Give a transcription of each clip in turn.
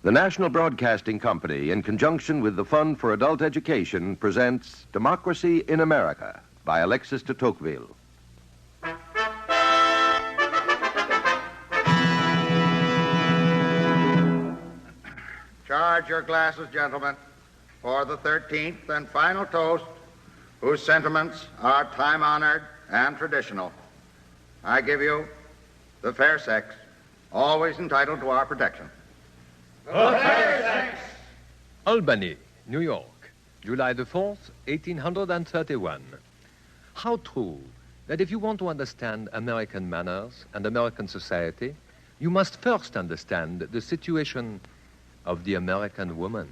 The National Broadcasting Company, in conjunction with the Fund for Adult Education, presents Democracy in America by Alexis de Tocqueville. Charge your glasses, gentlemen, for the 13th and final toast, whose sentiments are time-honored and traditional. I give you the fair sex, always entitled to our protection. The fair sex! Albany, New York, July the 4th, 1831. How true that if you want to understand American manners and American society, you must first understand the situation of the American woman.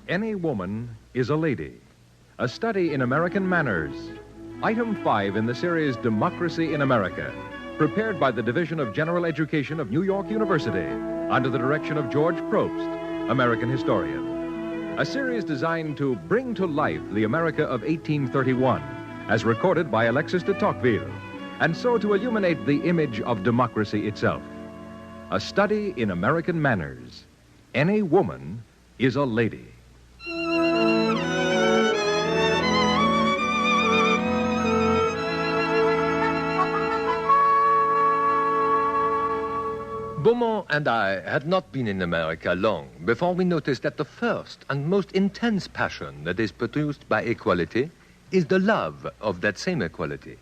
Any woman is a lady. A study in American manners. Item 5 in the series Democracy in America, prepared by the Division of General Education of New York University, under the direction of George Probst, American historian. A series designed to bring to life the America of 1831, as recorded by Alexis de Tocqueville, and so to illuminate the image of democracy itself. A study in American manners. Any woman is a lady. Beaumont and I had not been in America long before we noticed that the first and most intense passion that is produced by equality is the love of that same equality.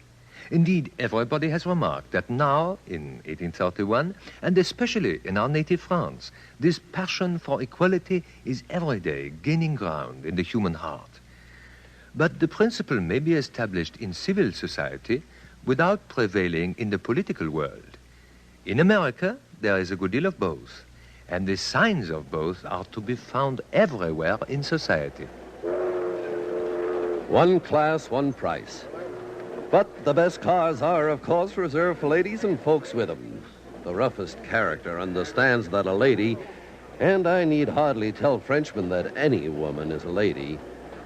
Indeed, everybody has remarked that now, in 1831, and especially in our native France, this passion for equality is every day gaining ground in the human heart. But the principle may be established in civil society without prevailing in the political world. In America, there is a good deal of both, and the signs of both are to be found everywhere in society. One class, one price. But the best cars are, of course, reserved for ladies and folks with them. The roughest character understands that a lady, and I need hardly tell Frenchmen that any woman is a lady,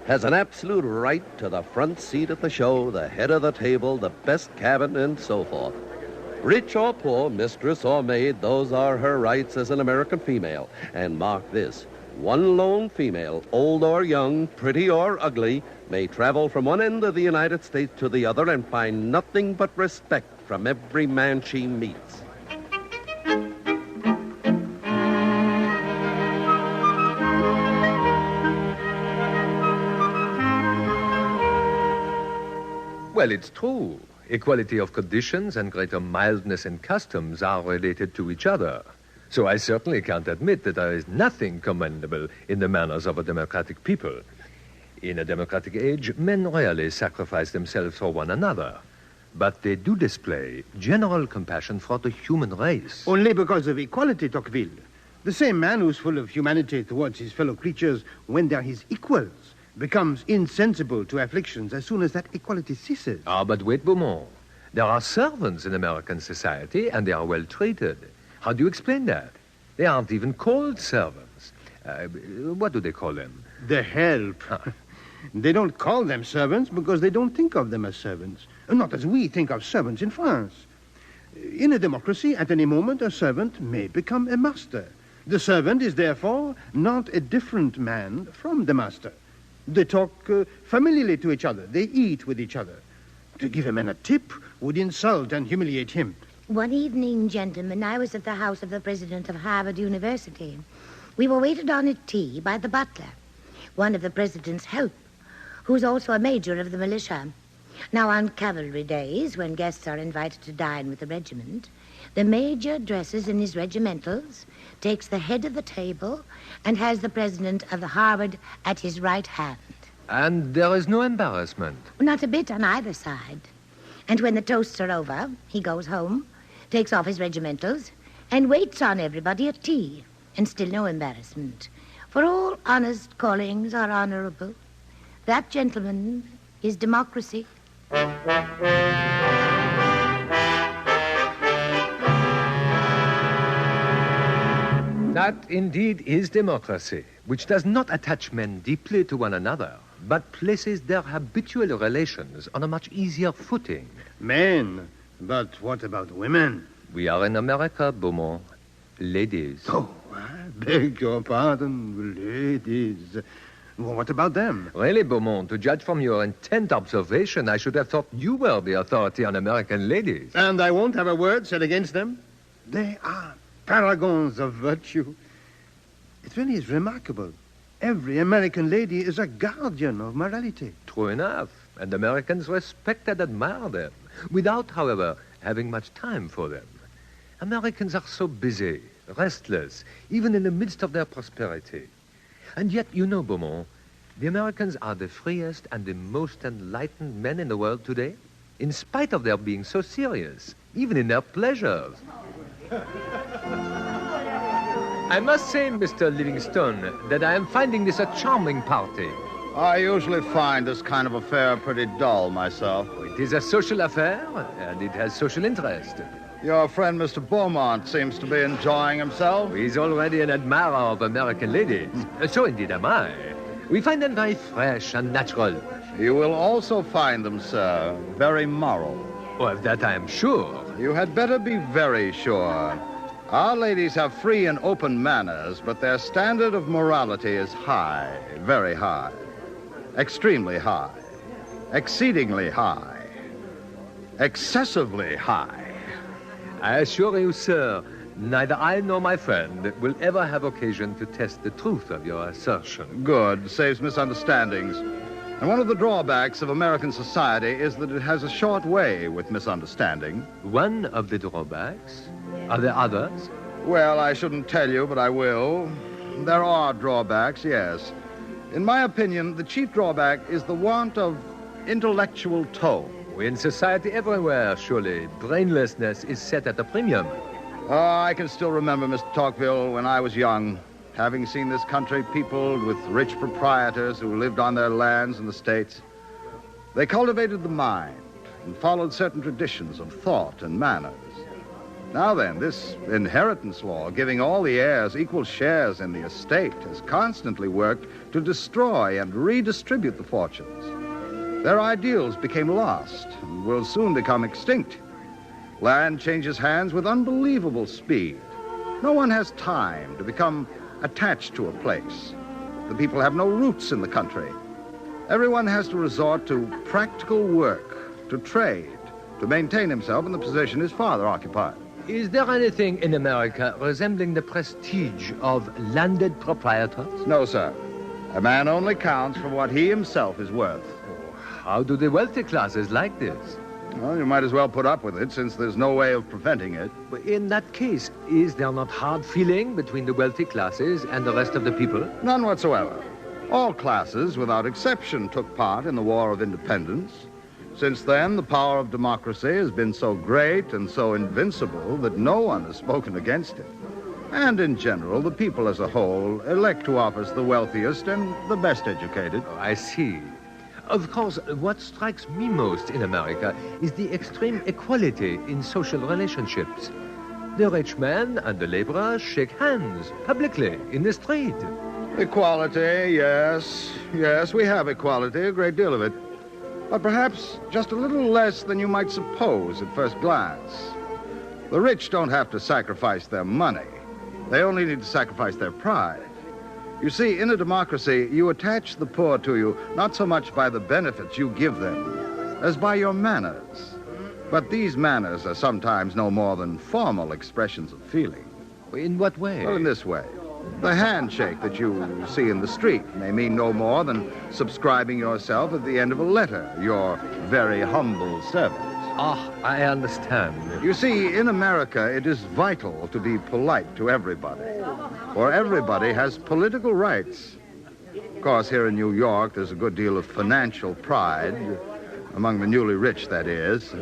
has an absolute right to the front seat at the show, the head of the table, the best cabin, and so forth. Rich or poor, mistress or maid, those are her rights as an American female. And mark this, one lone female, old or young, pretty or ugly, may travel from one end of the United States to the other and find nothing but respect from every man she meets. Well, it's true. Equality of conditions and greater mildness in customs are related to each other. So I certainly can't admit that there is nothing commendable in the manners of a democratic people. In a democratic age, men rarely sacrifice themselves for one another. But they do display general compassion for the human race. Only because of equality, Tocqueville. The same man who's full of humanity towards his fellow creatures when they're his equals becomes insensible to afflictions as soon as that equality ceases. Ah, but wait, Beaumont. There are servants in American society, and they are well treated. How do you explain that? They aren't even called servants. What do they call them? The help. They don't call them servants because they don't think of them as servants. Not as we think of servants in France. In a democracy, at any moment, a servant may become a master. The servant is therefore not a different man from the master. They talk familiarly to each other. They eat with each other. To give a man a tip would insult and humiliate him. One evening, gentlemen, I was at the house of the president of Harvard University. We were waited on at tea by the butler, one of the president's help, who's also a major of the militia. Now, on cavalry days, when guests are invited to dine with the regiment, the major dresses in his regimentals, takes the head of the table, and has the president of the Harvard at his right hand. And there is no embarrassment? Not a bit on either side. And when the toasts are over, he goes home, takes off his regimentals, and waits on everybody at tea. And still no embarrassment. For all honest callings are honorable. That, gentlemen, is democracy. That indeed is democracy, which does not attach men deeply to one another, but places their habitual relations on a much easier footing. Men But what about women? We are in America, Beaumont. Ladies. Oh, I beg your pardon, ladies. Well, what about them? Really, Beaumont, to judge from your intent observation, I should have thought you were the authority on American ladies. And I won't have a word said against them? They are paragons of virtue. It really is remarkable. Every American lady is a guardian of morality. True enough. And Americans respect and admire them, without, however, having much time for them. Americans are so busy, restless, even in the midst of their prosperity. And yet, you know, Beaumont, the Americans are the freest and the most enlightened men in the world today, in spite of their being so serious, even in their pleasures. I must say, Mr. Livingstone, that I am finding this a charming party. I usually find this kind of affair pretty dull myself. It is a social affair, and it has social interest. Your friend, Mr. Beaumont, seems to be enjoying himself. He's already an admirer of American ladies. So indeed am I. We find them very fresh and natural. You will also find them, sir, very moral. Oh, of that I am sure. You had better be very sure. Our ladies have free and open manners, but their standard of morality is high, very high, extremely high, exceedingly high, excessively high. I assure you, sir, neither I nor my friend will ever have occasion to test the truth of your assertion. Good. Saves misunderstandings. And one of the drawbacks of American society is that it has a short way with misunderstanding. One of the drawbacks? Are there others? Well, I shouldn't tell you, but I will. There are drawbacks, yes. In my opinion, the chief drawback is the want of intellectual tone. In society everywhere, surely, brainlessness is set at a premium. I can still remember, Mr. Tocqueville, when I was young, having seen this country peopled with rich proprietors who lived on their lands in the States. They cultivated the mind and followed certain traditions of thought and manners. Now then, this inheritance law, giving all the heirs equal shares in the estate, has constantly worked to destroy and redistribute the fortunes. Their ideals became lost and will soon become extinct. Land changes hands with unbelievable speed. No one has time to become attached to a place. The people have no roots in the country. Everyone has to resort to practical work, to trade, to maintain himself in the position his father occupied. Is there anything in America resembling the prestige of landed proprietors? No, sir. A man only counts for what he himself is worth. How do the wealthy classes like this? Well, you might as well put up with it, since there's no way of preventing it. In that case, is there not hard feeling between the wealthy classes and the rest of the people? None whatsoever. All classes, without exception, took part in the War of Independence. Since then, the power of democracy has been so great and so invincible that no one has spoken against it. And in general, the people as a whole elect to office the wealthiest and the best educated. Oh, I see. Of course, what strikes me most in America is the extreme equality in social relationships. The rich man and the laborer shake hands publicly in the street. Equality, yes. Yes, we have equality, a great deal of it. But perhaps just a little less than you might suppose at first glance. The rich don't have to sacrifice their money. They only need to sacrifice their pride. You see, in a democracy, you attach the poor to you not so much by the benefits you give them as by your manners. But these manners are sometimes no more than formal expressions of feeling. In what way? Well, in this way. The handshake that you see in the street may mean no more than subscribing yourself at the end of a letter, your very humble servant. Ah, I understand. You see, in America, it is vital to be polite to everybody, for everybody has political rights. Of course, here in New York, there's a good deal of financial pride, among the newly rich, that is.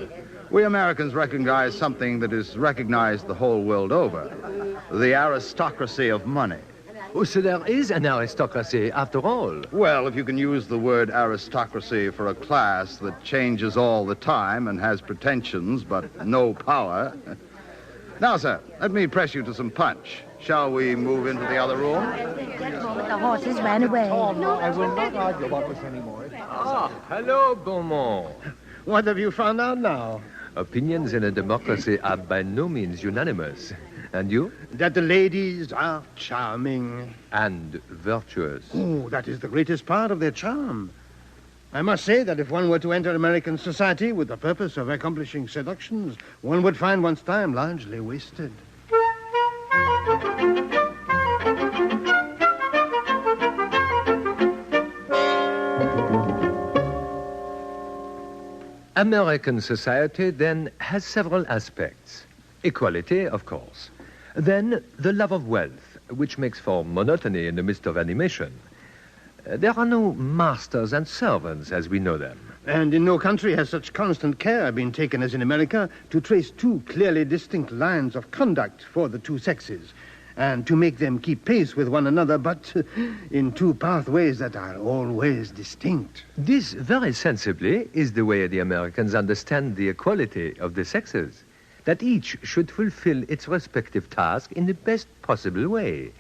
We Americans recognize something that is recognized the whole world over, the aristocracy of money. Oh, so there is an aristocracy after all. Well, if you can use the word aristocracy for a class that changes all the time and has pretensions but no power. Now, sir, let me press you to some punch. Shall we move into the other room? The horses ran away. No, I will not argue about this anymore. Ah, hello, Beaumont. What have you found out now? Opinions in a democracy are by no means unanimous. And you? That the ladies are charming. And virtuous. Oh, that is the greatest part of their charm. I must say that if one were to enter American society with the purpose of accomplishing seductions, one would find one's time largely wasted. American society, then, has several aspects. Equality, of course. Then, the love of wealth, which makes for monotony in the midst of animation. There are no masters and servants as we know them. And in no country has such constant care been taken as in America to trace two clearly distinct lines of conduct for the two sexes, and to make them keep pace with one another, but in two pathways that are always distinct. This, very sensibly, is the way the Americans understand the equality of the sexes, that each should fulfill its respective task in the best possible way.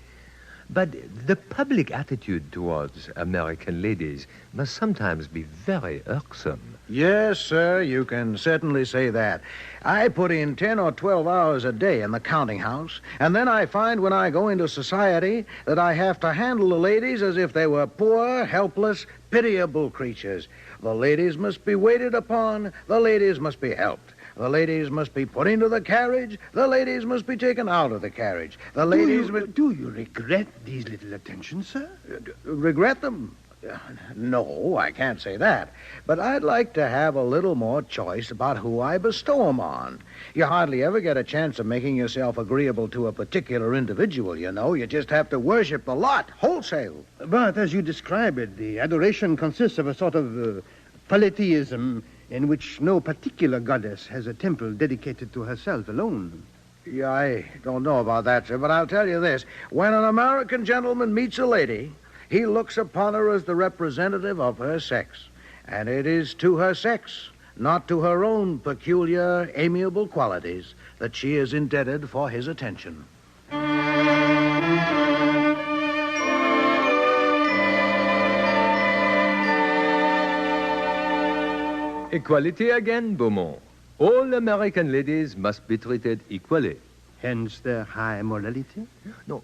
But the public attitude towards American ladies must sometimes be very irksome. Yes, sir, you can certainly say that. I put in 10 or 12 hours a day in the counting house, and then I find when I go into society that I have to handle the ladies as if they were poor, helpless, pitiable creatures. The ladies must be waited upon. The ladies must be helped. The ladies must be put into the carriage. The ladies must be taken out of the carriage. The ladies... Do you regret these little attentions, sir? Regret them? No, I can't say that. But I'd like to have a little more choice about who I bestow them on. You hardly ever get a chance of making yourself agreeable to a particular individual, you know. You just have to worship the lot, wholesale. But as you describe it, the adoration consists of a sort of polytheism in which no particular goddess has a temple dedicated to herself alone. Yeah, I don't know about that, sir, but I'll tell you this. When an American gentleman meets a lady, he looks upon her as the representative of her sex. And it is to her sex, not to her own peculiar, amiable qualities, that she is indebted for his attention. Equality again, Beaumont. All American ladies must be treated equally. Hence their high morality? No,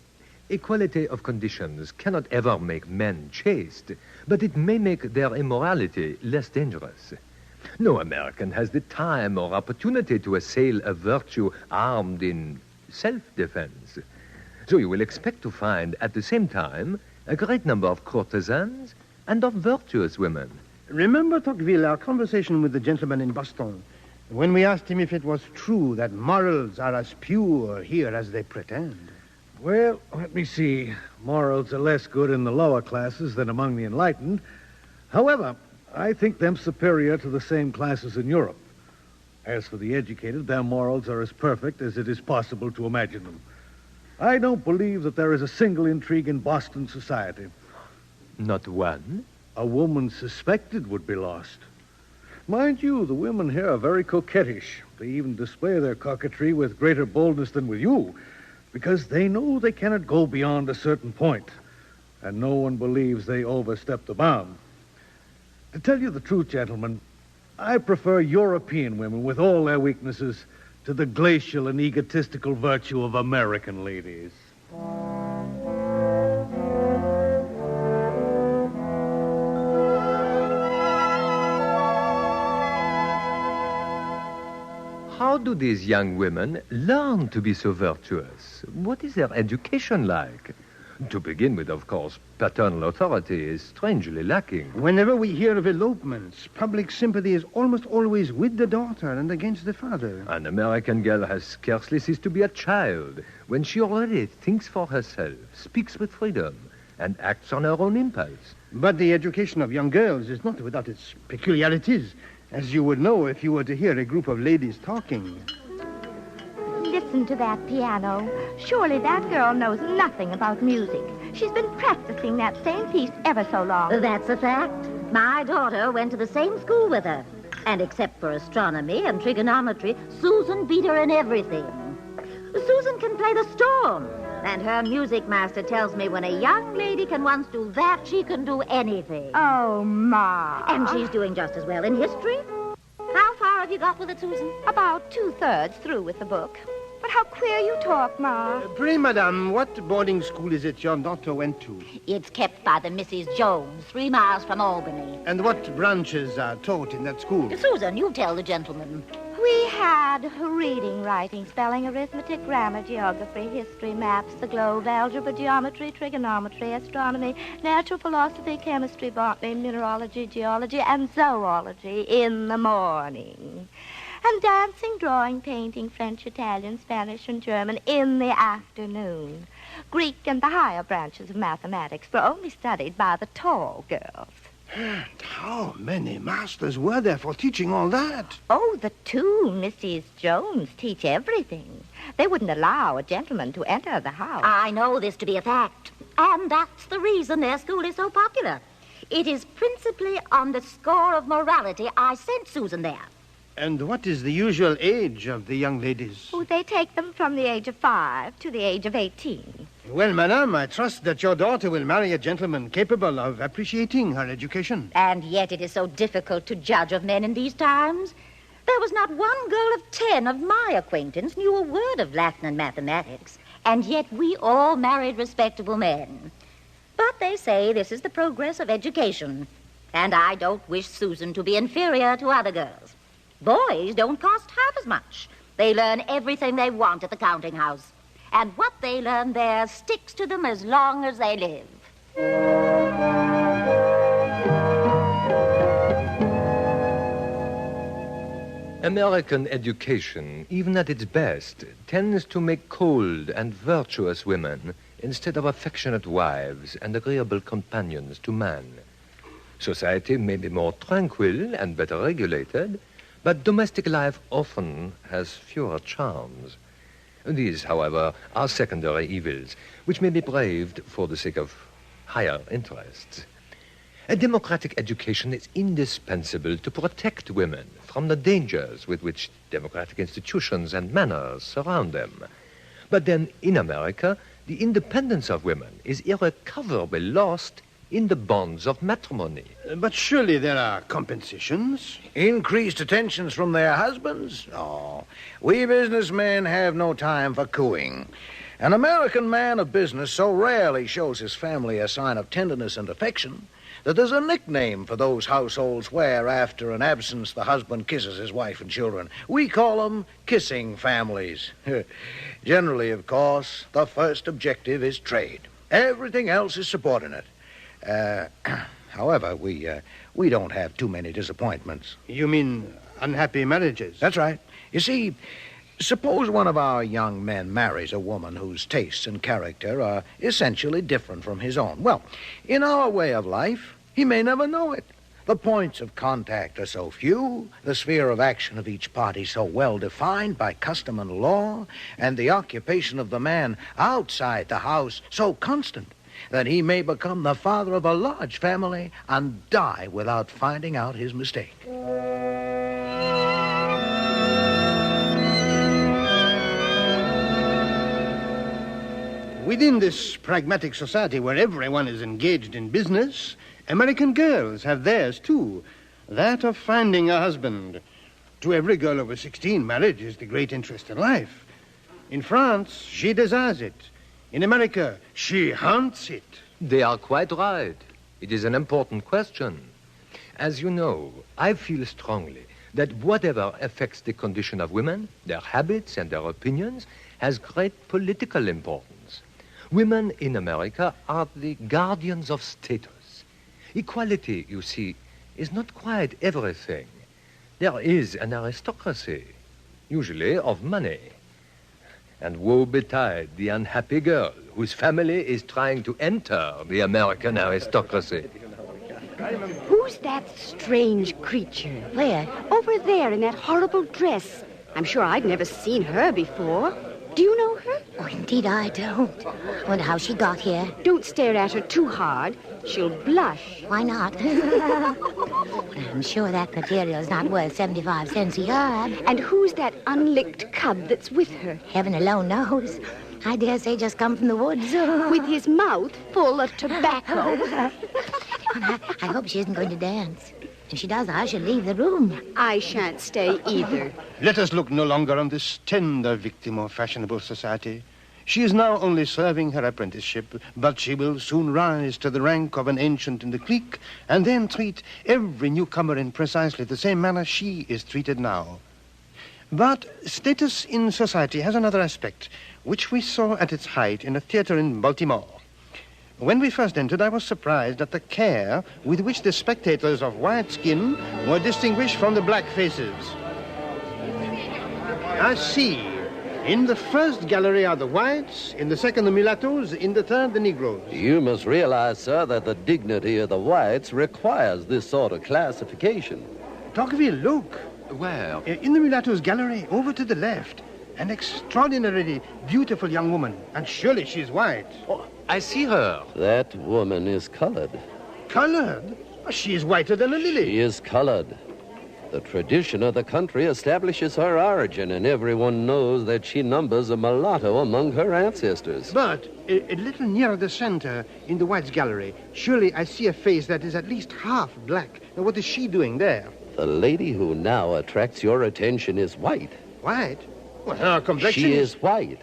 equality of conditions cannot ever make men chaste, but it may make their immorality less dangerous. No American has the time or opportunity to assail a virtue armed in self-defense. So you will expect to find at the same time a great number of courtesans and of virtuous women. Remember, Tocqueville, our conversation with the gentleman in Boston, when we asked him if it was true that morals are as pure here as they pretend. Well, let me see. Morals are less good in the lower classes than among the enlightened. However, I think them superior to the same classes in Europe. As for the educated, their morals are as perfect as it is possible to imagine them. I don't believe that there is a single intrigue in Boston society. Not one? A woman suspected would be lost. Mind you, the women here are very coquettish. They even display their coquetry with greater boldness than with you, because they know they cannot go beyond a certain point, and no one believes they overstep the bound. To tell you the truth, gentlemen, I prefer European women with all their weaknesses to the glacial and egotistical virtue of American ladies. How do these young women learn to be so virtuous? What is their education like? To begin with, of course, paternal authority is strangely lacking. Whenever we hear of elopements, public sympathy is almost always with the daughter and against the father. An American girl has scarcely ceased to be a child when she already thinks for herself, speaks with freedom, and acts on her own impulse. But the education of young girls is not without its peculiarities, as you would know if you were to hear a group of ladies talking. Listen to that piano. Surely that girl knows nothing about music. She's been practicing that same piece ever so long. That's a fact. My daughter went to the same school with her. And except for astronomy and trigonometry, Susan beat her in everything. Susan can play the storm. And her music master tells me when a young lady can once do that, she can do anything. Oh, Ma. And she's doing just as well in history. How far have you got with it, Susan? About 2/3 through with the book. But how queer you talk, Ma. Pray, madame, what boarding school is it your daughter went to? It's kept by the Mrs. Jones, 3 miles from Albany. And what branches are taught in that school? Susan, you tell the gentleman. We had reading, writing, spelling, arithmetic, grammar, geography, history, maps, the globe, algebra, geometry, trigonometry, astronomy, natural philosophy, chemistry, botany, mineralogy, geology, and zoology in the morning. And dancing, drawing, painting, French, Italian, Spanish, and German in the afternoon. Greek and the higher branches of mathematics were only studied by the tall girls. How many masters were there for teaching all that? Oh, the 2 Mrs. Jones teach everything. They wouldn't allow a gentleman to enter the house. I know this to be a fact, and that's the reason their school is so popular. It is principally on the score of morality I sent Susan there. And what is the usual age of the young ladies? Oh, they take them from the age of 5 to the age of 18. Well, madame, I trust that your daughter will marry a gentleman capable of appreciating her education. And yet it is so difficult to judge of men in these times. There was not one girl of 10 of my acquaintance knew a word of Latin and mathematics, and yet we all married respectable men. But they say this is the progress of education, and I don't wish Susan to be inferior to other girls. Boys don't cost half as much. They learn everything they want at the counting house. And what they learn there sticks to them as long as they live. American education, even at its best, tends to make cold and virtuous women instead of affectionate wives and agreeable companions to man. Society may be more tranquil and better regulated, but domestic life often has fewer charms. These, however, are secondary evils, which may be braved for the sake of higher interests. A democratic education is indispensable to protect women from the dangers with which democratic institutions and manners surround them. But then, in America, the independence of women is irrecoverably lost in the bonds of matrimony. But surely there are compensations. Increased attentions from their husbands? No. We businessmen have no time for cooing. An American man of business so rarely shows his family a sign of tenderness and affection that there's a nickname for those households where, after an absence, the husband kisses his wife and children. We call them kissing families. Generally, of course, the first objective is trade. Everything else is subordinate. However, we don't have too many disappointments. You mean unhappy marriages? That's right. You see, suppose one of our young men marries a woman whose tastes and character are essentially different from his own. Well, in our way of life, he may never know it. The points of contact are so few, the sphere of action of each party so well defined by custom and law, and the occupation of the man outside the house so constant, that he may become the father of a large family and die without finding out his mistake. Within this pragmatic society where everyone is engaged in business, American girls have theirs too, that of finding a husband. To every girl over 16, marriage is the great interest in life. In France, she desires it. In America, she hunts it. They are quite right. It is an important question. As you know, I feel strongly that whatever affects the condition of women, their habits and their opinions, has great political importance. Women in America are the guardians of status. Equality, you see, is not quite everything. There is an aristocracy, usually of money. And woe betide the unhappy girl whose family is trying to enter the American aristocracy. Who's that strange creature? Where? Over there in that horrible dress. I'm sure I've never seen her before. Do you know her? Oh, indeed I don't. Wonder how she got here. Don't stare at her too hard. She'll blush. Why not? I'm sure that material's not worth 75 cents a yard. And who's that unlicked cub that's with her? Heaven alone knows. I dare say just come from the woods. With his mouth full of tobacco. I hope she isn't going to dance. If she does, I shall leave the room. I shan't stay either. Let us look no longer on this tender victim of fashionable society. She is now only serving her apprenticeship, but she will soon rise to the rank of an ancient in the clique and then treat every newcomer in precisely the same manner she is treated now. But status in society has another aspect, which we saw at its height in a theater in Baltimore. When we first entered, I was surprised at the care with which the spectators of white skin were distinguished from the black faces. I see. In the first gallery are the whites, in the second the mulattoes, in the third the Negroes. You must realize, sir, that the dignity of the whites requires this sort of classification. Tocqueville, look. Where? In the mulattoes gallery, over to the left. An extraordinarily beautiful young woman, and surely she's white. Oh, I see her. That woman is colored. Colored? She is whiter than a lily. She is colored. The tradition of the country establishes her origin, and everyone knows that she numbers a mulatto among her ancestors. But a little nearer the center, in the whites gallery, surely I see a face that is at least half black. Now, what is she doing there? The lady who now attracts your attention is white. White? Well, her complexion She is white.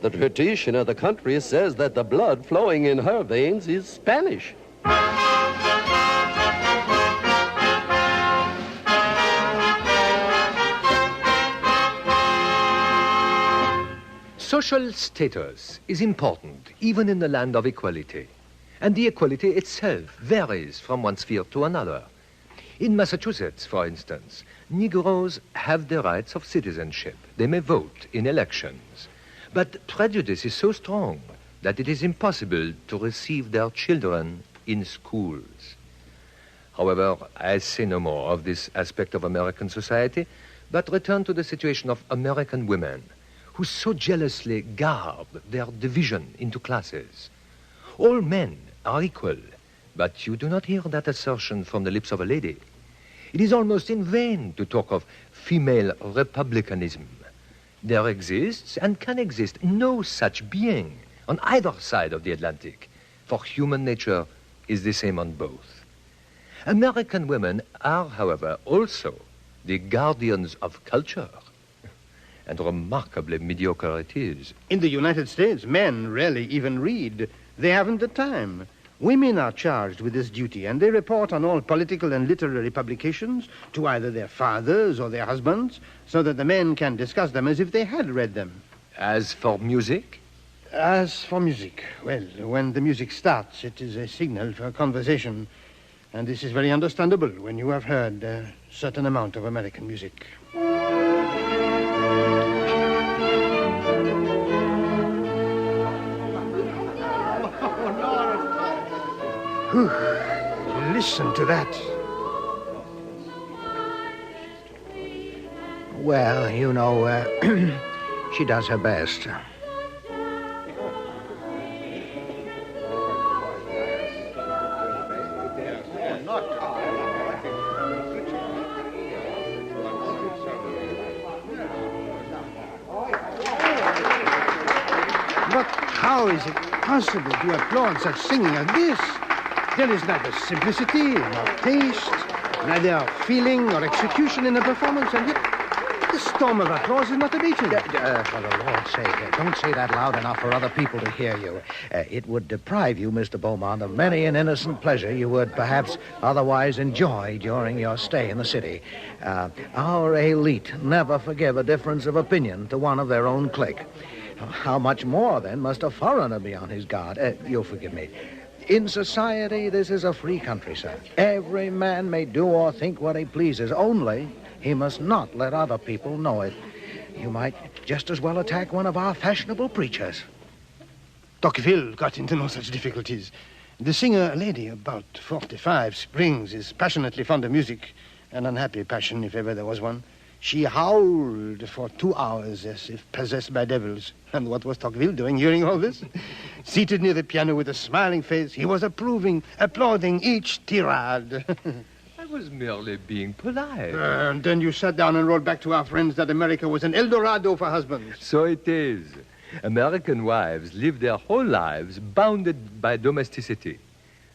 The tradition of the country says that the blood flowing in her veins is Spanish. Social status is important, even in the land of equality. And the equality itself varies from one sphere to another. In Massachusetts, for instance, Negroes have the rights of citizenship. They may vote in elections. But prejudice is so strong that it is impossible to receive their children in schools. However, I say no more of this aspect of American society, but return to the situation of American women, who so jealously guard their division into classes. All men are equal, but you do not hear that assertion from the lips of a lady. It is almost in vain to talk of female republicanism. There exists and can exist no such being on either side of the Atlantic, for human nature is the same on both. American women are, however, also the guardians of culture. And remarkably mediocre it is. In the United States, men rarely even read. They haven't the time. Women are charged with this duty, and they report on all political and literary publications to either their fathers or their husbands, so that the men can discuss them as if they had read them. As for music? As for music, well, when the music starts, it is a signal for conversation. And this is very understandable when you have heard a certain amount of American music. Whew. Listen to that. Well, you know, she does her best. But how is it possible to applaud such singing as this? There is neither simplicity, nor taste, neither feeling or execution in the performance, and yet the storm of applause is not abated. For the Lord's sake, don't say that loud enough for other people to hear you. It would deprive you, Mr. Beaumont, of many an innocent pleasure you would perhaps otherwise enjoy during your stay in the city. Our elite never forgive a difference of opinion to one of their own clique. How much more, then, must a foreigner be on his guard? You'll forgive me. In society, this is a free country, sir. Every man may do or think what he pleases, only he must not let other people know it. You might just as well attack one of our fashionable preachers. Tocqueville got into no such difficulties. The singer, a lady about 45, Springs, is passionately fond of music, an unhappy passion if ever there was one. She howled for 2 hours as if possessed by devils. And what was Tocqueville doing hearing all this? Seated near the piano with a smiling face, he was approving, applauding each tirade. I was merely being polite. And then you sat down and wrote back to our friends that America was an El Dorado for husbands. So it is. American wives live their whole lives bounded by domesticity.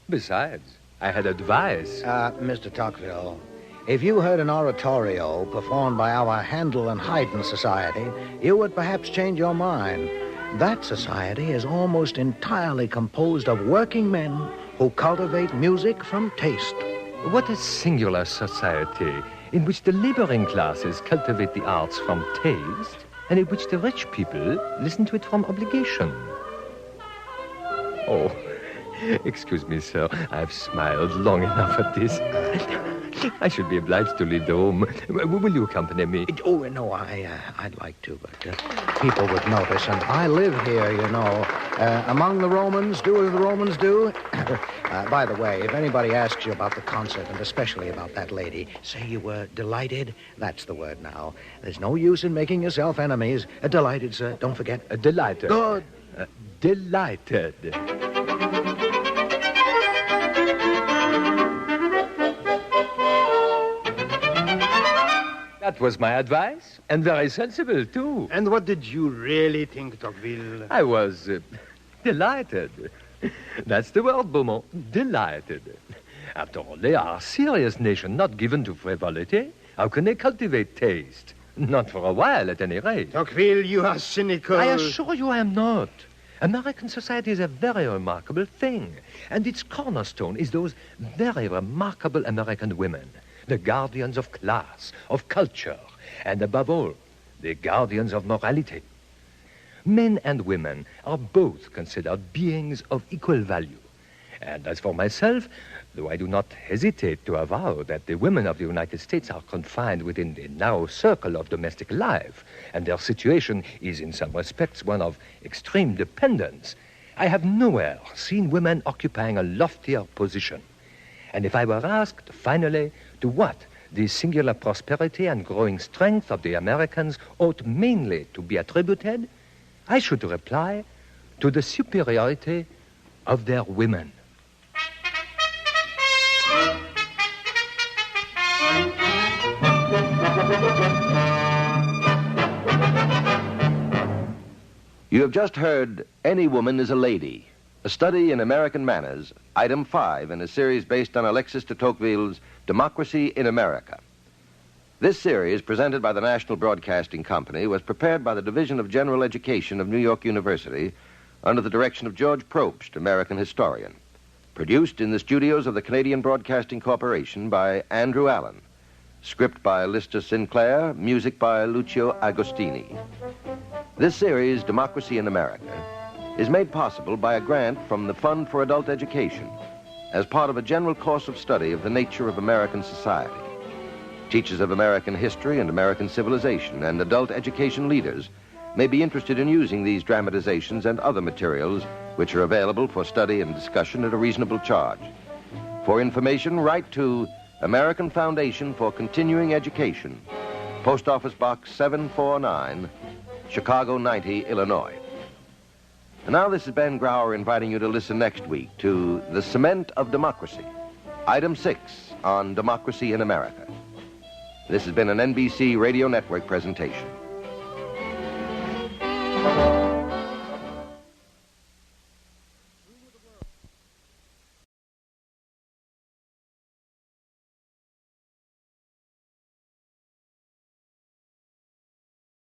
Besides, I had advice. Mr. Tocqueville, if you heard an oratorio performed by our Handel and Haydn Society, you would perhaps change your mind. That society is almost entirely composed of working men who cultivate music from taste. What a singular society in which the laboring classes cultivate the arts from taste and in which the rich people listen to it from obligation. Oh, excuse me, sir. I've smiled long enough at this. I should be obliged to leave the room. Will you accompany me? Oh, no, I'd like to, but people would notice, and I live here, you know. Among the Romans, do as the Romans do. By the way, if anybody asks you about the concert, and especially about that lady, say you were delighted. That's the word now. There's no use in making yourself enemies. Delighted, sir. Don't forget. Delighted. Good. Delighted. That was my advice, and very sensible, too. And what did you really think, Tocqueville? I was delighted. That's the word, Beaumont. Delighted. After all, they are a serious nation, not given to frivolity. How can they cultivate taste? Not for a while, at any rate. Tocqueville, you are cynical. I assure you I am not. American society is a very remarkable thing, and its cornerstone is those very remarkable American women, the guardians of class, of culture, and above all, the guardians of morality. Men and women are both considered beings of equal value. And as for myself, though I do not hesitate to avow that the women of the United States are confined within the narrow circle of domestic life, and their situation is in some respects one of extreme dependence, I have nowhere seen women occupying a loftier position. And if I were asked, finally, to what the singular prosperity and growing strength of the Americans ought mainly to be attributed, I should reply to the superiority of their women. You have just heard Any Woman is a Lady, a study in American manners, item 5 in a series based on Alexis de Tocqueville's Democracy in America. This series, presented by the National Broadcasting Company, was prepared by the Division of General Education of New York University under the direction of George Probst, American historian. Produced in the studios of the Canadian Broadcasting Corporation by Andrew Allen. Script by Lister Sinclair, music by Lucio Agostini. This series, Democracy in America, is made possible by a grant from the Fund for Adult Education as part of a general course of study of the nature of American society. Teachers of American history and American civilization and adult education leaders may be interested in using these dramatizations and other materials which are available for study and discussion at a reasonable charge. For information, write to American Foundation for Continuing Education, Post Office Box 749, Chicago 90, Illinois. And now this is Ben Grauer inviting you to listen next week to The Cement of Democracy, item 6 on Democracy in America. This has been an NBC Radio Network presentation.